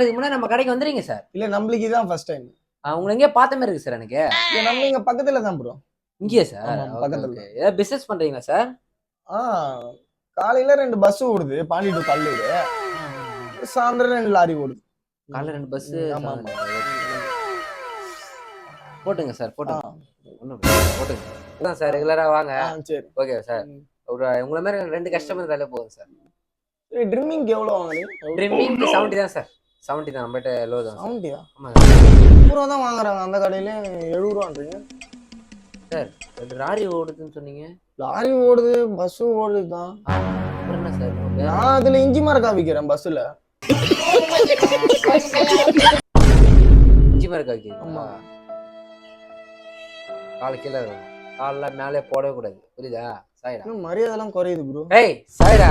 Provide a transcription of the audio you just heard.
இதுக்கு முன்னாடி நம்ம கடைக்கு வந்துறீங்க சார். இல்ல நம்மளுக்கு இதான் ஃபர்ஸ்ட் டைம். உங்களை எங்கேயோ பார்த்த மாதிரி இருக்கு சார் எனக்கு. இல்ல நம்ம இங்க பக்கத்துல தான் ப்ரோ. இங்கேயா சார்? ஆமா, பக்கத்துல ஓகே. ஏதாவது பிசினஸ் பண்றீங்களா சார்? ஆ காலையில 2 பஸ் ஓடுது பாண்டி டு கல்லூர். சாயந்தரம் 2 லாரி ஓடுது. காலைல 2 பஸ். ஆமா ஆமா. போட்டுங்க சார், போட்டுங்க. ஒண்ணும் போட்டுங்க. அதான் சார் ரெகுலரா வாங்க. சரி. Okay sir. ஒரு உங்களை மாதிரி 2 கஸ்டமர் இருந்தாலே போதும் சார். ட்ரிம்மிங்க்கு எவ்வளவு வாங்குறீங்க? ட்ரிம்மிங் 70 தான் சார். 70 தான் நம்மகிட்ட லோ தான். 70ஆ? ஆமா ரூபா தான் வாங்குறாங்க அந்த கடையில 70 ரூபான்றீங்க சார். 2 லாரி ஓடுதுன்னு சொன்னீங்க. லாரி ஓடுது பஸ் ஓடுது தான். அப்புறம் என்ன சார்? நான் அதுல இஞ்சி மரக்கா விக்கிறேன் பஸ்ல. இஞ்சி மரக்கா விக்கிறீங்களா? காலை கீழே இருக்கும். காலில் மேலே போடவே கூடாது. புரியுதா? சாயிடா. மரியாதை எல்லாம் குறையுது ப்ரோ. ஏய் சாயிடா.